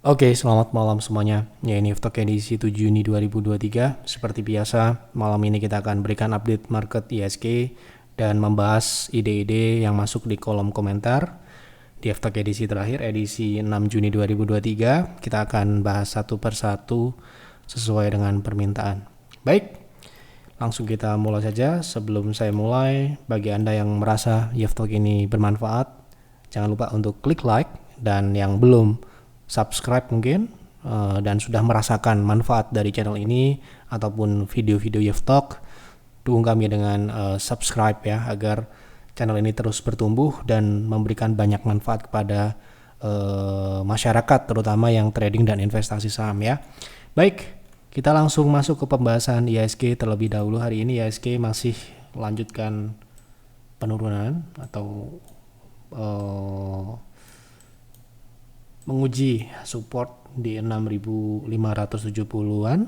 Oke, selamat malam semuanya. Ya, ini Talk edisi 7 Juni 2023. Seperti biasa, malam ini kita akan berikan update market ISG dan membahas ide-ide yang masuk di kolom komentar. Di Talk edisi terakhir, edisi 6 Juni 2023, kita akan bahas satu persatu sesuai dengan permintaan. Baik, langsung kita mulai saja. Sebelum saya mulai, bagi Anda yang merasa Talk ini bermanfaat, jangan lupa untuk klik like, dan yang belum subscribe mungkin dan sudah merasakan manfaat dari channel ini ataupun video-video Talk, dukung kami dengan subscribe ya, agar channel ini terus bertumbuh dan memberikan banyak manfaat kepada masyarakat, terutama yang trading dan investasi saham ya. Baik, kita langsung masuk ke pembahasan IHSG terlebih dahulu. Hari ini IHSG masih melanjutkan penurunan atau menguji support di 6.570-an.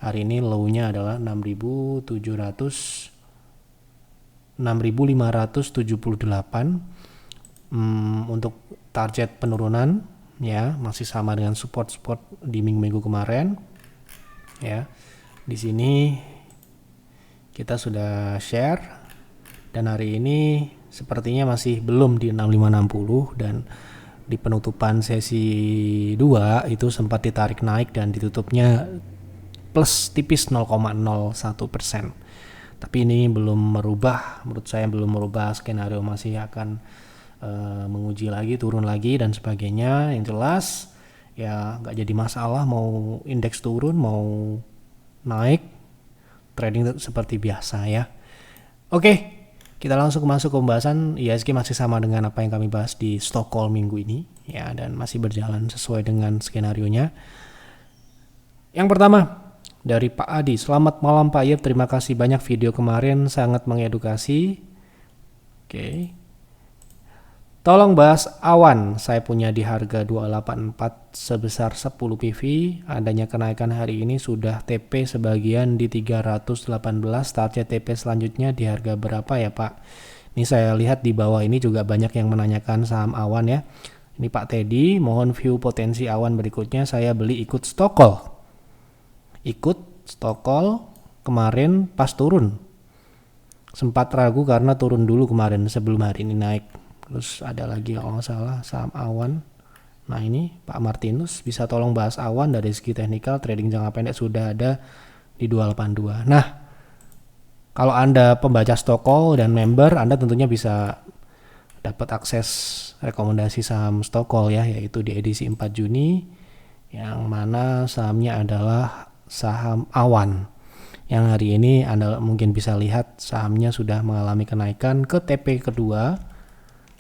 Hari ini low-nya adalah 6.578. Untuk target penurunan ya masih sama dengan support di minggu-minggu kemarin. Ya. Di sini kita sudah share dan hari ini sepertinya masih belum di 6560, dan di penutupan sesi 2 itu sempat ditarik naik dan ditutupnya plus tipis 0,01%. Tapi ini belum merubah, menurut saya belum merubah skenario, masih akan menguji lagi, turun lagi dan sebagainya. Yang jelas ya nggak jadi masalah mau indeks turun mau naik, trading seperti biasa ya. Oke. Kita langsung masuk ke pembahasan. IHSG masih sama dengan apa yang kami bahas di Stockholm minggu ini ya, dan masih berjalan sesuai dengan skenarionya. Yang pertama dari Pak Adi, selamat malam Pak Yep, terima kasih banyak video kemarin, sangat mengedukasi. Oke. Tolong bahas awan, saya punya di harga 284 sebesar 10 PV, adanya kenaikan hari ini sudah TP sebagian di 318, target TP selanjutnya di harga berapa ya Pak? Ini saya lihat di bawah ini juga banyak yang menanyakan saham awan ya. Ini Pak Teddy, mohon view potensi awan berikutnya, saya beli ikut Stockholm. Ikut Stockholm kemarin pas turun. Sempat ragu karena turun dulu kemarin sebelum hari ini naik. Terus ada lagi kalau nggak salah saham awan. Nah ini Pak Martinus, bisa tolong bahas awan dari segi teknikal, trading jangka pendek sudah ada di 282. Nah kalau Anda pembaca Stockholm dan member, Anda tentunya bisa dapat akses rekomendasi saham Stockholm ya, yaitu di edisi 4 Juni yang mana sahamnya adalah saham awan. Yang hari ini Anda mungkin bisa lihat sahamnya sudah mengalami kenaikan ke TP kedua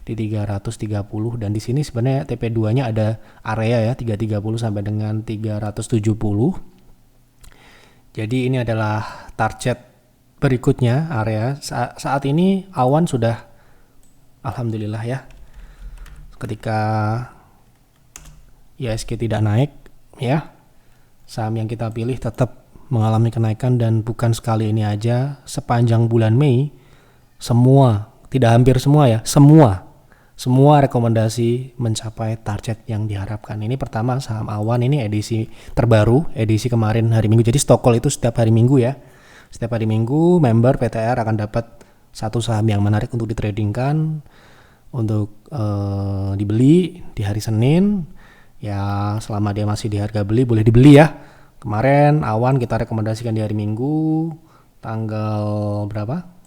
di 330, dan di sini sebenarnya TP2-nya ada area ya 330 sampai dengan 370. Jadi ini adalah target berikutnya area. Saat ini awan sudah alhamdulillah ya. Ketika IHSG tidak naik ya, saham yang kita pilih tetap mengalami kenaikan, dan bukan sekali ini aja, sepanjang bulan Mei semua, tidak hampir semua ya, semua rekomendasi mencapai target yang diharapkan. Ini pertama saham awan, ini edisi terbaru, edisi kemarin hari Minggu. Jadi Stockholm itu setiap hari Minggu ya. Setiap hari Minggu member PTR akan dapat satu saham yang menarik untuk ditradingkan, untuk dibeli di hari Senin. Ya selama dia masih di harga beli boleh dibeli ya. Kemarin awan kita rekomendasikan di hari Minggu tanggal berapa?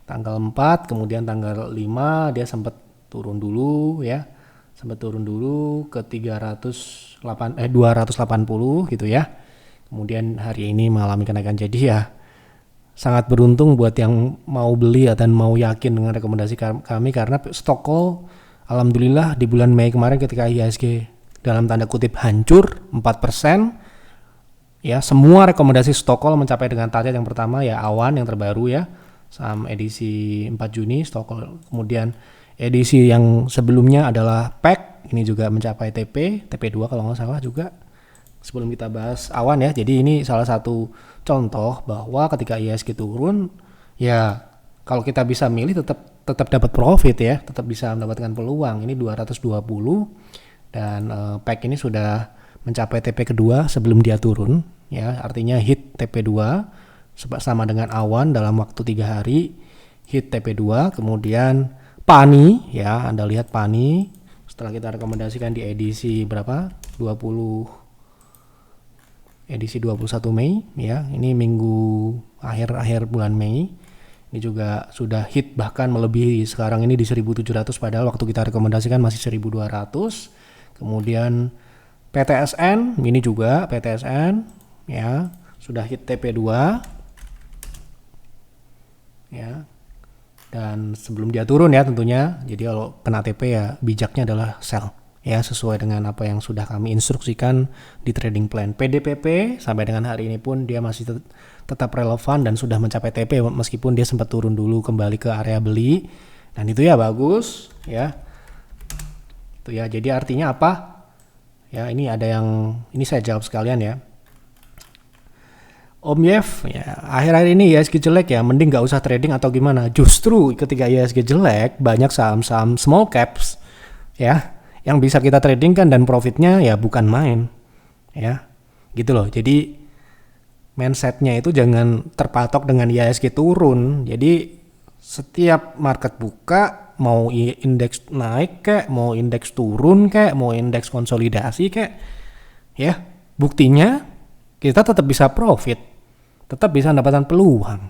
Tanggal 4, kemudian tanggal 5 dia sempat turun dulu ya. Sempat turun dulu ke 280 gitu ya. Kemudian hari ini mengalami kenaikan. Jadi ya sangat beruntung buat yang mau beli dan mau yakin dengan rekomendasi kami, karena Stockholm alhamdulillah di bulan Mei kemarin ketika IHSG dalam tanda kutip hancur 4%, ya semua rekomendasi Stockholm mencapai dengan target. Yang pertama ya awan yang terbaru ya, saham edisi 4 Juni Stockholm. Kemudian edisi yang sebelumnya adalah PEC, ini juga mencapai TP2 kalau nggak salah juga sebelum kita bahas awan ya. Jadi ini salah satu contoh bahwa ketika IHSG turun ya, kalau kita bisa milih tetap dapat profit ya, tetap bisa mendapatkan peluang. Ini 220 Dan pack ini sudah mencapai TP kedua sebelum dia turun, ya, artinya hit TP2 sama dengan awan dalam waktu 3 hari, hit TP2, kemudian Pani, ya, Anda lihat Pani setelah kita rekomendasikan di edisi berapa? 21 Mei, ya, ini minggu akhir bulan Mei. Ini juga sudah hit bahkan melebihi sekarang ini di 1700 padahal waktu kita rekomendasikan masih 1200. Kemudian PTSN, ini juga PTSN, ya, sudah hit TP2, ya. Dan sebelum dia turun ya tentunya. Jadi kalau kena TP ya bijaknya adalah sell, ya, sesuai dengan apa yang sudah kami instruksikan di trading plan. PDPP sampai dengan hari ini pun dia masih tetap relevan dan sudah mencapai TP meskipun dia sempat turun dulu kembali ke area beli. Dan itu ya bagus, ya. Itu ya. Jadi artinya apa? Ya, ini ada yang ini saya jawab sekalian ya. Om Yev, ya, akhir-akhir ini IHSG jelek ya, mending gak usah trading atau gimana? Justru ketika IHSG jelek, banyak saham-saham small caps, ya, yang bisa kita trading kan dan profitnya ya bukan main, ya, gitu loh. Jadi mindsetnya itu jangan terpatok dengan IHSG turun. Jadi setiap market buka, mau indeks naik kek, mau indeks turun kek, mau indeks konsolidasi kek, ya, buktinya kita tetap bisa profit, tetap bisa mendapatkan peluang.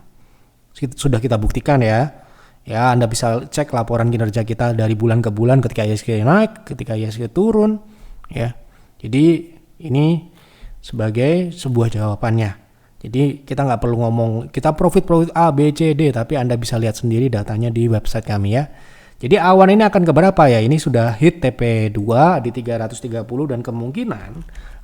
Sudah kita buktikan ya. Ya, Anda bisa cek laporan kinerja kita dari bulan ke bulan ketika IHSG naik, ketika IHSG turun, ya. Jadi ini sebagai sebuah jawabannya. Jadi kita nggak perlu ngomong kita profit A, B, C, D, tapi Anda bisa lihat sendiri datanya di website kami ya. Jadi awan ini akan ke berapa ya? Ini sudah hit TP2 di 330 dan kemungkinan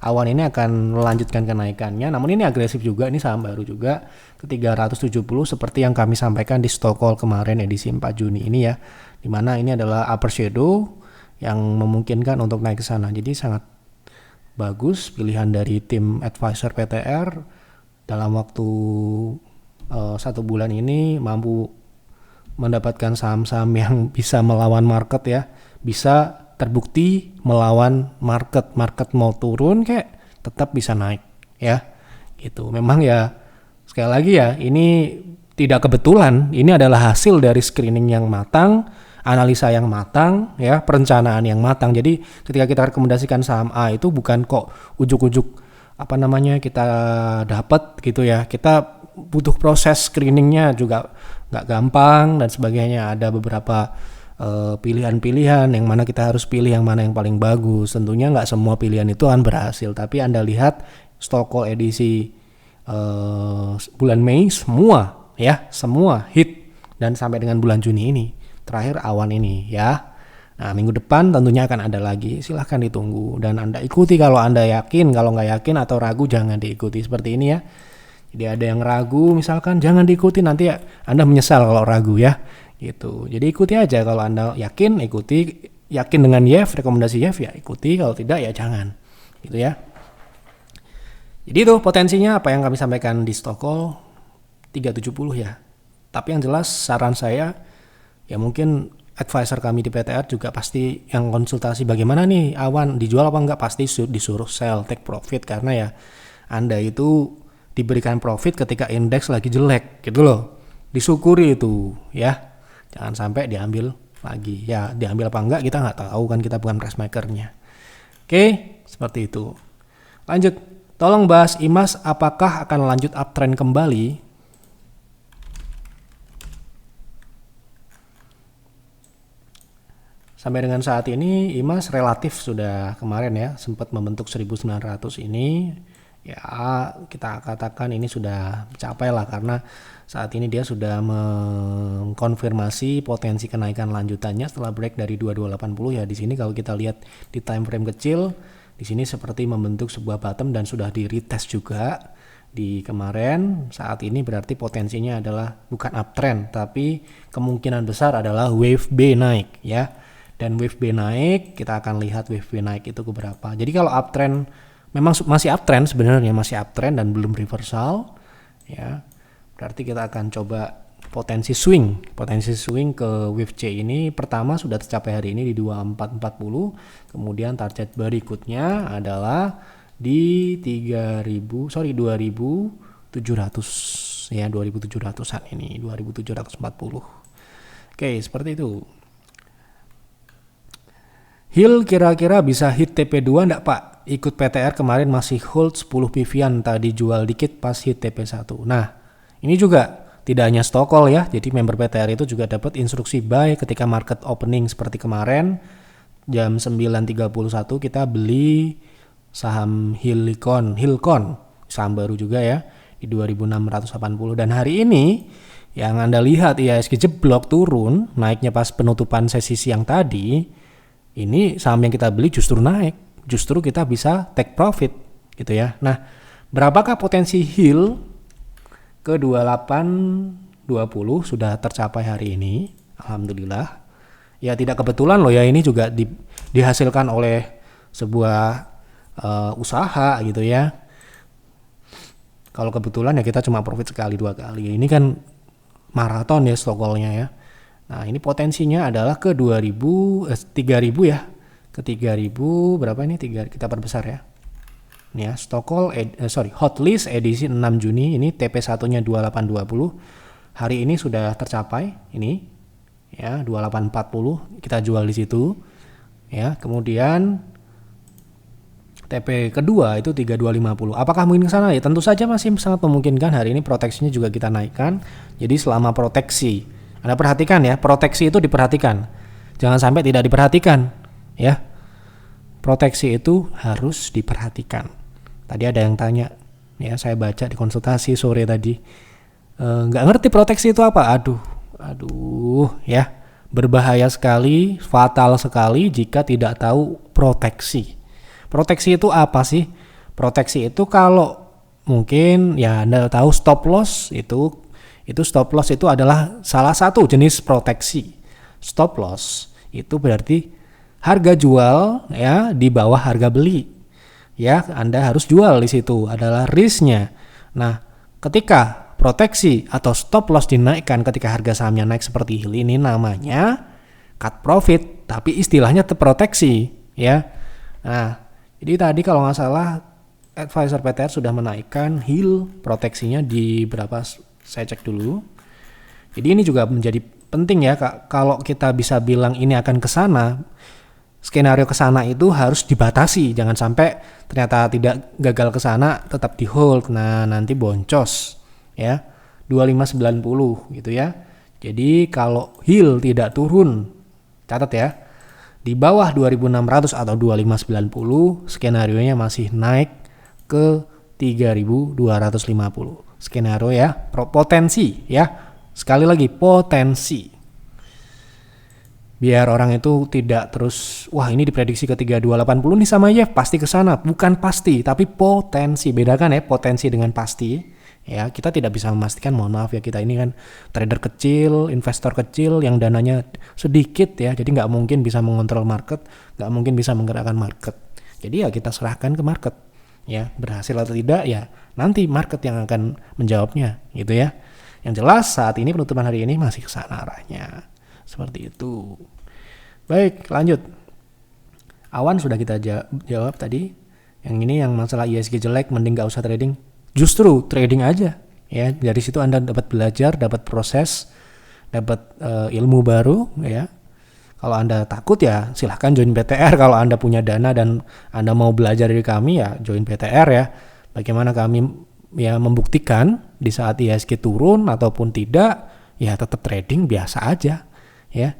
awan ini akan melanjutkan kenaikannya. Namun ini agresif juga, ini saham baru juga ke 370 seperti yang kami sampaikan di stock call kemarin edisi 4 Juni ini ya. Dimana ini adalah upper shadow yang memungkinkan untuk naik ke sana. Jadi sangat bagus pilihan dari tim advisor PTR dalam waktu 1 bulan ini mampu mendapatkan saham-saham yang bisa melawan market ya, bisa terbukti melawan market mau turun kayak tetap bisa naik ya, gitu. Memang ya sekali lagi ya ini tidak kebetulan, ini adalah hasil dari screening yang matang, analisa yang matang ya, perencanaan yang matang. Jadi ketika kita rekomendasikan saham A itu bukan kok ujuk-ujuk kita dapat gitu ya, kita butuh proses screeningnya juga nggak gampang dan sebagainya. Ada beberapa pilihan-pilihan yang mana kita harus pilih yang mana yang paling bagus. Tentunya nggak semua pilihan itu akan berhasil, tapi Anda lihat stock call edisi bulan Mei semua hit dan sampai dengan bulan Juni ini terakhir awan ini ya. Nah, minggu depan tentunya akan ada lagi, silahkan ditunggu dan Anda ikuti kalau Anda yakin. Kalau nggak yakin atau ragu jangan diikuti seperti ini ya. Jadi ada yang ragu misalkan jangan diikuti, nanti ya Anda menyesal kalau ragu ya gitu. Jadi ikuti aja, kalau Anda yakin ikuti, yakin dengan Yev, rekomendasi Yev ya ikuti, kalau tidak ya jangan gitu ya. Jadi itu potensinya apa yang kami sampaikan di stock call 370 ya. Tapi yang jelas saran saya ya, mungkin advisor kami di PTR juga pasti yang konsultasi bagaimana nih awan dijual apa enggak, pasti disuruh sell, take profit, karena ya Anda itu diberikan profit ketika indeks lagi jelek gitu loh. Disyukuri itu ya, jangan sampai diambil lagi ya. Diambil apa enggak kita nggak tahu kan, kita bukan price makernya. Oke, seperti itu. Lanjut, tolong bahas IMAS, apakah akan lanjut uptrend kembali? Sampai dengan saat ini IMAS relatif sudah kemarin ya sempat membentuk 1900 ini. Ya kita katakan ini sudah capai lah, karena saat ini dia sudah mengkonfirmasi potensi kenaikan lanjutannya setelah break dari 2280 ya. Di sini kalau kita lihat di time frame kecil, di sini seperti membentuk sebuah bottom dan sudah di retest juga di kemarin. Saat ini berarti potensinya adalah bukan uptrend, tapi kemungkinan besar adalah wave B naik ya. Dan wave B naik, kita akan lihat wave B naik itu ke berapa. Jadi kalau uptrend memang masih uptrend, sebenarnya masih uptrend dan belum reversal ya, berarti kita akan coba Potensi swing ke WIFC ini pertama sudah tercapai hari ini di 2440, kemudian target berikutnya adalah di 2700 ya, 2700-an ini, 2740. Oke, seperti itu. Hill kira-kira bisa hit TP2 enggak Pak? Ikut PTR kemarin masih hold 10 pivian, tadi jual dikit pas hit TP1. Nah, ini juga tidak hanya stock call ya, jadi member PTR itu juga dapat instruksi buy ketika market opening seperti kemarin jam 9.31 kita beli saham Hilcon, saham baru juga ya di 2680, dan hari ini yang Anda lihat IHSG jeblok turun, naiknya pas penutupan sesi siang tadi, ini saham yang kita beli justru naik, justru kita bisa take profit gitu ya. Nah, berapakah potensi Hill ke 2820 sudah tercapai hari ini, alhamdulillah. Ya tidak kebetulan loh ya, ini juga dihasilkan oleh sebuah usaha gitu ya. Kalau kebetulan ya kita cuma profit sekali 2 kali. Ini kan maraton ya stock call-nya ya. Nah, ini potensinya adalah ke 3000 ya. Ke 3000 berapa ini? 3 kita perbesar ya. Ini ya, stock call hotlist edisi 6 Juni ini TP1-nya 2820. Hari ini sudah tercapai ini ya, 2840 kita jual di situ. Ya, kemudian TP kedua itu 3250. Apakah mungkin ke sana? Ya tentu saja masih sangat memungkinkan. Hari ini proteksinya juga kita naikkan. Jadi selama proteksi, Anda perhatikan ya, proteksi itu diperhatikan. Jangan sampai tidak diperhatikan ya. Proteksi itu harus diperhatikan. Tadi ada yang tanya, ya saya baca di konsultasi sore tadi, nggak ngerti proteksi itu apa. Aduh, ya berbahaya sekali, fatal sekali jika tidak tahu proteksi. Proteksi itu apa sih? Proteksi itu kalau mungkin ya Anda tahu stop loss itu stop loss itu adalah salah satu jenis proteksi. Stop loss itu berarti harga jual ya di bawah harga beli. Ya, Anda harus jual di situ, adalah risknya. Nah, ketika proteksi atau stop loss dinaikkan ketika harga sahamnya naik seperti ini, namanya cut profit, tapi istilahnya terproteksi, ya. Nah, jadi tadi kalau nggak salah advisor PTR sudah menaikkan Hill proteksinya di berapa? Saya cek dulu. Jadi ini juga menjadi penting ya, kalau kita bisa bilang ini akan ke sana. Skenario ke sana itu harus dibatasi, jangan sampai ternyata tidak gagal ke sana tetap di hold. Nah, nanti boncos ya. 2590 gitu ya. Jadi kalau Hill tidak turun, catat ya, di bawah 2600 atau 2590, skenarionya masih naik ke 3250. Skenario ya, potensi ya. Sekali lagi potensi. Biar orang itu tidak terus, wah ini diprediksi ke 3280 nih sama ya pasti ke sana. Bukan pasti, tapi potensi. Bedakan ya potensi dengan pasti. Ya, kita tidak bisa memastikan, mohon maaf ya, kita ini kan trader kecil, investor kecil yang dananya sedikit ya. Jadi nggak mungkin bisa mengontrol market, nggak mungkin bisa menggerakkan market. Jadi ya kita serahkan ke market. Ya, berhasil atau tidak ya nanti market yang akan menjawabnya gitu ya. Yang jelas saat ini penutupan hari ini masih ke sana arahnya. Seperti itu. Baik, lanjut. Awan sudah kita jawab tadi. Yang ini yang masalah IHSG jelek, mending gak usah trading. Justru trading aja. Ya, dari situ Anda dapat belajar, dapat proses, dapat ilmu baru. Ya, kalau Anda takut ya silahkan join PTR. Kalau Anda punya dana dan Anda mau belajar dari kami ya join PTR ya. Bagaimana kami ya membuktikan di saat IHSG turun ataupun tidak, ya tetap trading biasa aja. Ya,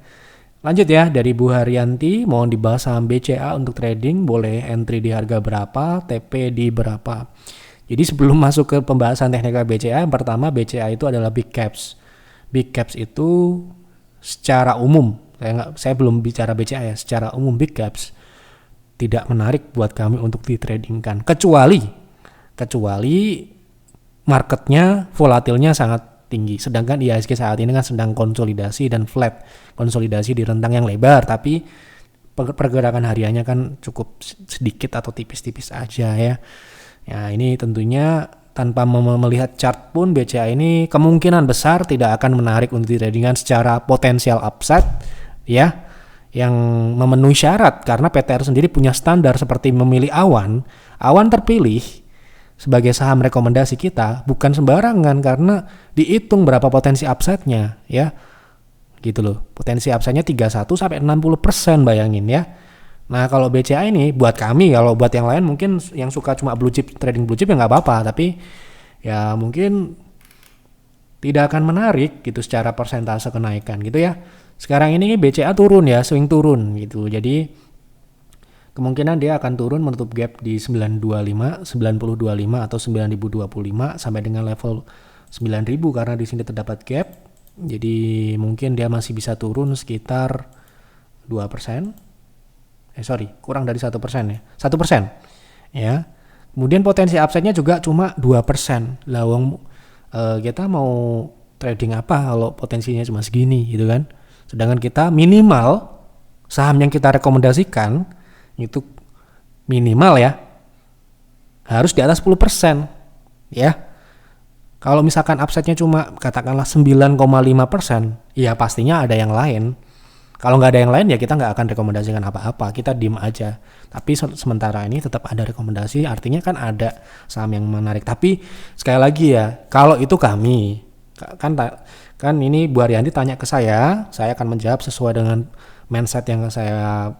lanjut ya, dari Bu Haryanti, mohon dibahas saham BCA untuk trading, boleh entry di harga berapa, TP di berapa. Jadi sebelum masuk ke pembahasan teknikal BCA, yang pertama BCA itu adalah big caps. Big caps itu secara umum, saya belum bicara BCA ya, secara umum big caps tidak menarik buat kami untuk ditradingkan, kecuali marketnya volatilnya sangat tinggi. Sedangkan IHSG saat ini kan sedang konsolidasi dan flat, konsolidasi di rentang yang lebar, tapi pergerakan hariannya kan cukup sedikit atau tipis-tipis aja ya. Ya, ini tentunya tanpa melihat chart pun BCA ini kemungkinan besar tidak akan menarik untuk ditradingkan secara potensial upside ya, yang memenuhi syarat karena PTR sendiri punya standar seperti memilih awan terpilih sebagai saham rekomendasi kita bukan sembarangan karena dihitung berapa potensi upside-nya ya. Gitu loh. Potensi upside-nya 31 sampai 60% bayangin ya. Nah, kalau BCA ini buat kami, kalau buat yang lain mungkin yang suka cuma blue chip, trading blue chip ya nggak apa-apa, tapi ya mungkin tidak akan menarik gitu secara persentase kenaikan gitu ya. Sekarang ini BCA turun ya, swing turun gitu. Jadi kemungkinan dia akan turun menutup gap di 925, 9025 atau 9025 sampai dengan level 9000 karena di sini terdapat gap. Jadi mungkin dia masih bisa turun sekitar 2%. Kurang dari 1% ya. 1%. Ya. Kemudian potensi upside-nya juga cuma 2%. Lah kita mau trading apa kalau potensinya cuma segini gitu kan. Sedangkan kita minimal saham yang kita rekomendasikan itu minimal ya harus di atas 10% ya. Kalau misalkan upside-nya cuma katakanlah 9,5%, ya pastinya ada yang lain. Kalau nggak ada yang lain ya kita nggak akan rekomendasikan apa-apa, kita diem aja. Tapi sementara ini tetap ada rekomendasi, artinya kan ada saham yang menarik. Tapi sekali lagi ya, kalau itu kami kan ini Bu Arianti tanya ke saya akan menjawab sesuai dengan mindset yang saya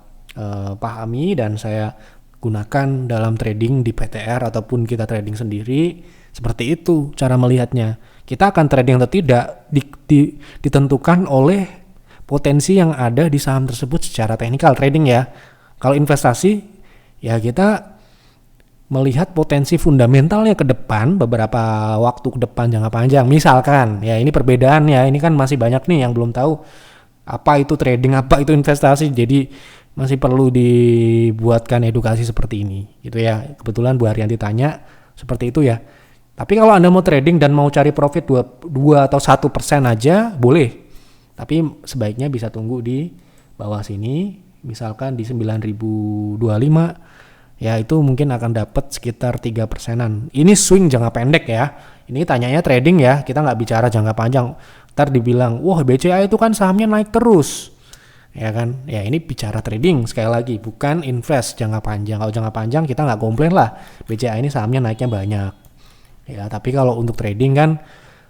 pahami dan saya gunakan dalam trading di PTR ataupun kita trading sendiri. Seperti itu cara melihatnya. Kita akan trading atau tidak ditentukan oleh potensi yang ada di saham tersebut secara teknikal trading ya. Kalau investasi ya kita melihat potensi fundamentalnya ke depan, beberapa waktu ke depan jangka panjang. Misalkan ya ini perbedaan ya, ini kan masih banyak nih yang belum tahu apa itu trading, apa itu investasi. Jadi masih perlu dibuatkan edukasi seperti ini gitu ya. Kebetulan Bu Arianti tanya seperti itu ya. Tapi kalau Anda mau trading dan mau cari profit 2 atau 1% aja boleh. Tapi sebaiknya bisa tunggu di bawah sini, misalkan di 9025, ya itu mungkin akan dapat sekitar 3%-an. Ini swing jangka pendek ya. Ini tanyanya trading ya, kita nggak bicara jangka panjang. Ntar dibilang, wah BCA itu kan sahamnya naik terus. Ya kan, ya ini bicara trading sekali lagi, bukan invest jangka panjang. Kalau jangka panjang kita nggak komplain lah, BCA ini sahamnya naiknya banyak. Ya, tapi kalau untuk trading kan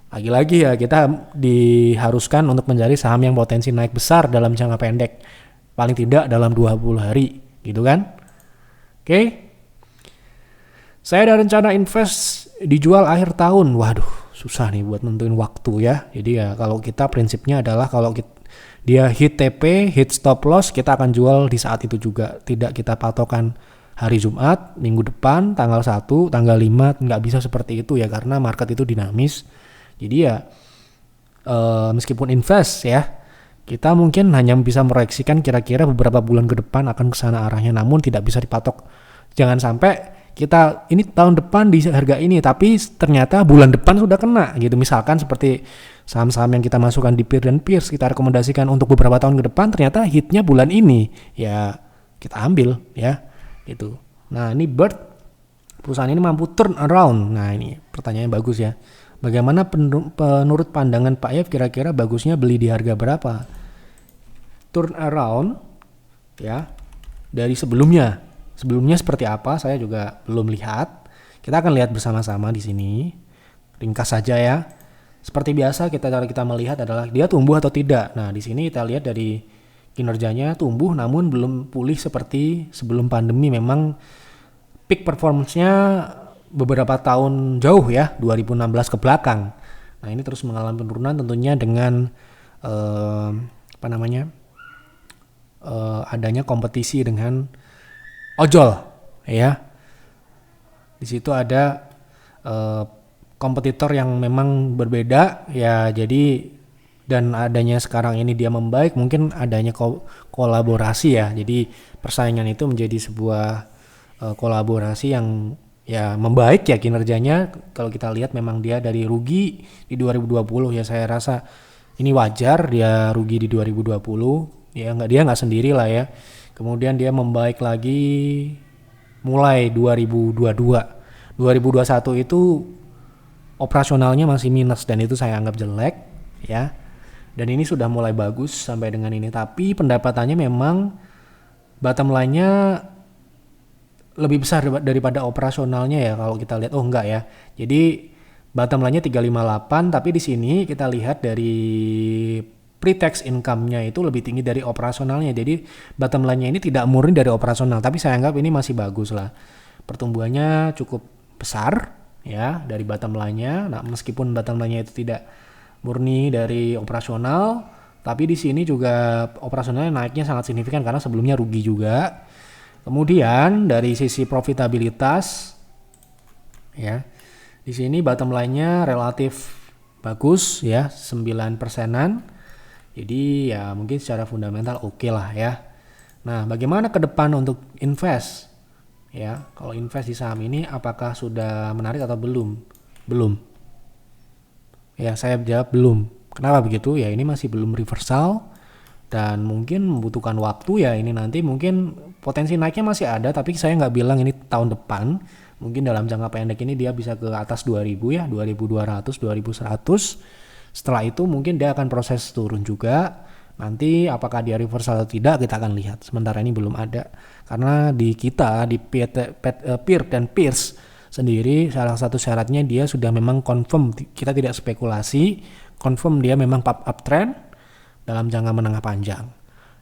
lagi-lagi ya kita diharuskan untuk mencari saham yang potensi naik besar dalam jangka pendek. Paling tidak dalam 20 hari gitu kan. Oke. Saya ada rencana invest dijual akhir tahun. Waduh susah nih buat nentuin waktu ya. Jadi ya kalau kita prinsipnya adalah kalau dia hit TP, hit stop loss, kita akan jual di saat itu juga. Tidak kita patokan hari Jumat, minggu depan, tanggal 1, tanggal 5. Nggak bisa seperti itu ya karena market itu dinamis. Jadi ya meskipun invest ya, kita mungkin hanya bisa mereaksikan kira-kira beberapa bulan ke depan akan kesana arahnya, namun tidak bisa dipatok. Jangan sampai kita ini tahun depan di harga ini, tapi ternyata bulan depan sudah kena gitu. Misalkan seperti saham-saham yang kita masukkan di Peer dan Peers, kita rekomendasikan untuk beberapa tahun ke depan, ternyata hitnya bulan ini, ya kita ambil ya gitu. Nah ini Bird, perusahaan ini mampu turn around. Nah ini pertanyaannya bagus ya. Bagaimana menurut pandangan Pak Yef kira-kira bagusnya beli di harga berapa? Turn around ya dari sebelumnya. Sebelumnya seperti apa saya juga belum lihat. Kita akan lihat bersama-sama di sini. Ringkas saja ya. Seperti biasa cara kita melihat adalah dia tumbuh atau tidak. Nah, di sini kita lihat dari kinerjanya tumbuh namun belum pulih seperti sebelum pandemi. Memang peak performance-nya beberapa tahun jauh ya, 2016 ke belakang. Nah ini terus mengalami penurunan tentunya dengan adanya kompetisi dengan ojol ya. Di situ ada kompetitor yang memang berbeda ya, jadi dan adanya sekarang ini dia membaik, mungkin adanya kolaborasi ya. Jadi persaingan itu menjadi sebuah kolaborasi yang ya membaik ya kinerjanya. Kalau kita lihat memang dia dari rugi di 2020 ya, saya rasa ini wajar dia rugi di 2020 ya, dia nggak sendiri lah ya. Kemudian dia membaik lagi mulai 2021 itu operasionalnya masih minus dan itu saya anggap jelek ya. Dan ini sudah mulai bagus sampai dengan ini, tapi pendapatannya memang bottom line-nya lebih besar daripada operasionalnya ya kalau kita lihat. Oh enggak ya. Jadi bottom line-nya 358, tapi di sini kita lihat dari pre-tax income-nya itu lebih tinggi dari operasionalnya. Jadi bottom line-nya ini tidak murni dari operasional, tapi saya anggap ini masih bagus lah. Pertumbuhannya cukup besar ya dari bottom line-nya. Nah, meskipun bottom line-nya itu tidak murni dari operasional, tapi di sini juga operasionalnya naiknya sangat signifikan karena sebelumnya rugi juga. Kemudian dari sisi profitabilitas ya, di sini bottom line-nya relatif bagus ya, 9%-an. Jadi ya mungkin secara fundamental oke lah ya. Nah, bagaimana ke depan untuk invest? Ya, kalau invest di saham ini apakah sudah menarik atau belum? Belum. Ya, saya jawab belum. Kenapa begitu? Ya, ini masih belum reversal dan mungkin membutuhkan waktu ya. Ini nanti mungkin potensi naiknya masih ada, tapi saya nggak bilang ini tahun depan. Mungkin dalam jangka pendek ini dia bisa ke atas 2000 ya, 2200, 2100. Setelah itu mungkin dia akan proses turun juga. Nanti apakah dia reversal atau tidak kita akan lihat. Sementara ini belum ada. Karena di kita, di peer dan peers sendiri, salah satu syaratnya dia sudah memang confirm, kita tidak spekulasi, confirm dia memang pop up trend dalam jangka menengah panjang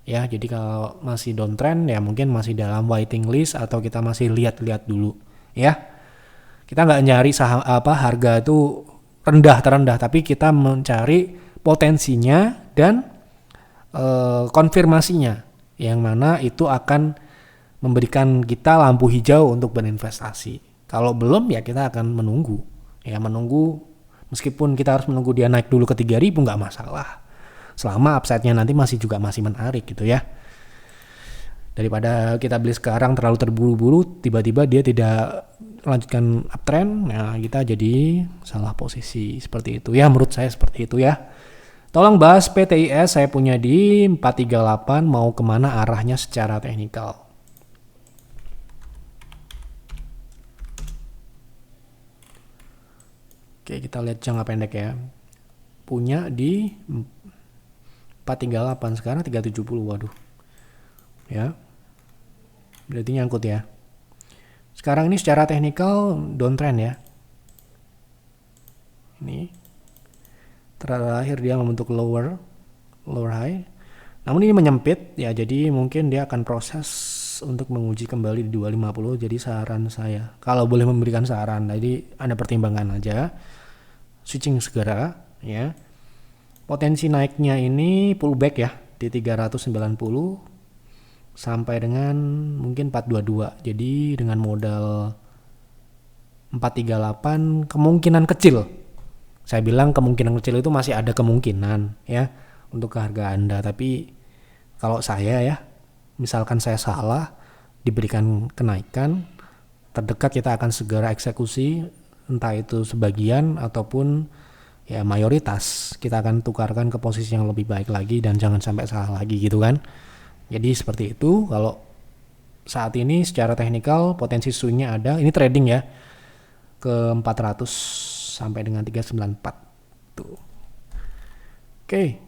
ya. Jadi kalau masih downtrend ya mungkin masih dalam waiting list atau kita masih lihat-lihat dulu ya. Kita nggak nyari saham harga itu terendah, tapi kita mencari potensinya dan konfirmasinya yang mana itu akan memberikan kita lampu hijau untuk berinvestasi. Kalau belum ya kita akan menunggu meskipun kita harus menunggu dia naik dulu ke 3.000 nggak masalah, selama upside-nya nanti masih menarik gitu ya. Daripada kita beli sekarang terlalu terburu-buru tiba-tiba dia tidak lanjutkan uptrend, nah kita jadi salah posisi seperti itu ya, menurut saya seperti itu ya. Tolong bahas PTIS, saya punya di 438, mau kemana arahnya secara teknikal. Oke, kita lihat jangka pendek ya. Punya di 438, sekarang 370, waduh. Ya. Berarti nyangkut ya. Sekarang ini secara teknikal downtrend ya. Ini. Terakhir dia membentuk lower high. Namun ini menyempit ya, jadi mungkin dia akan proses untuk menguji kembali di 250. Jadi saran saya, kalau boleh memberikan saran, jadi Anda pertimbangkan aja. Switching segera ya. Potensi naiknya ini pullback ya di 390 sampai dengan mungkin 422. Jadi dengan modal 438 kemungkinan kecil. Saya bilang kemungkinan kecil itu masih ada kemungkinan ya untuk ke harga Anda. Tapi kalau saya ya, misalkan saya salah diberikan kenaikan terdekat, kita akan segera eksekusi, entah itu sebagian ataupun ya mayoritas kita akan tukarkan ke posisi yang lebih baik lagi dan jangan sampai salah lagi gitu kan. Jadi seperti itu. Kalau saat ini secara teknikal potensi swingnya ada, ini trading ya ke 400 sampai dengan 394 tuh. Oke.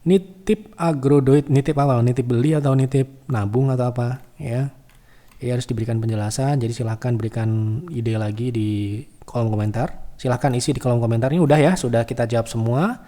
Nitip agrodoid, nitip apa? Nitip beli atau nitip nabung atau apa ya? Ya harus diberikan penjelasan, jadi silahkan berikan ide lagi di kolom komentar. Silahkan isi di kolom komentar. Ini udah ya, sudah kita jawab semua.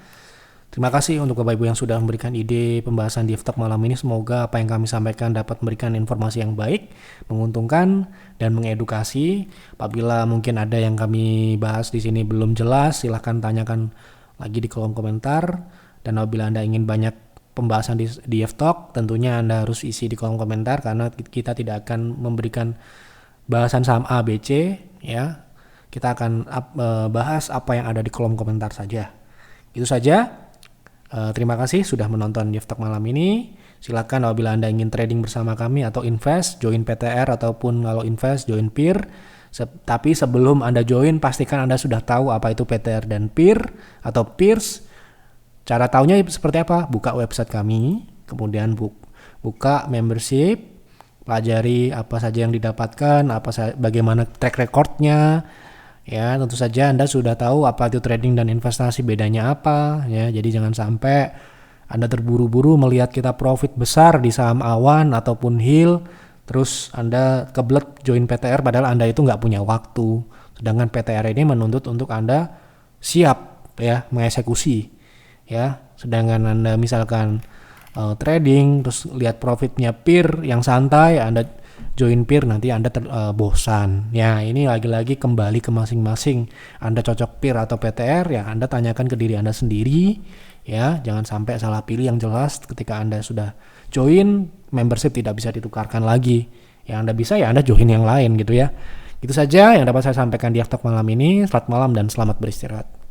Terima kasih untuk Bapak Ibu yang sudah memberikan ide pembahasan di F-Talk malam ini. Semoga apa yang kami sampaikan dapat memberikan informasi yang baik, menguntungkan, dan mengedukasi. Apabila mungkin ada yang kami bahas di sini belum jelas, silahkan tanyakan lagi di kolom komentar. Dan apabila Anda ingin banyak pembahasan di F-Talk, tentunya Anda harus isi di kolom komentar karena kita tidak akan memberikan bahasan saham A, B, C ya. Kita akan bahas apa yang ada di kolom komentar saja. Itu saja. Terima kasih sudah menonton di F-Talk malam ini. Silakan apabila Anda ingin trading bersama kami atau invest, join PTR ataupun kalau invest join peer. Tapi sebelum Anda join, pastikan Anda sudah tahu apa itu PTR dan peer atau peers. Cara taunya seperti apa? Buka website kami, kemudian buka membership, pelajari apa saja yang didapatkan, bagaimana track recordnya, Ya, tentu saja Anda sudah tahu apa itu trading dan investasi, bedanya apa ya. Jadi jangan sampai Anda terburu-buru melihat kita profit besar di saham awan ataupun HIL, terus Anda kebelet join PTR padahal Anda itu nggak punya waktu. Sedangkan PTR ini menuntut untuk Anda siap ya mengeksekusi ya. Sedangkan Anda misalkan trading terus lihat profitnya peer yang santai, Anda join peer, nanti Anda bosan. Ya, ini lagi-lagi kembali ke masing-masing. Anda cocok peer atau PTR, ya Anda tanyakan ke diri Anda sendiri. Ya, jangan sampai salah pilih. Yang jelas ketika Anda sudah join, membership tidak bisa ditukarkan lagi. Yang Anda bisa ya Anda join yang lain gitu ya. Itu saja yang dapat saya sampaikan di Aftok malam ini. Selamat malam dan selamat beristirahat.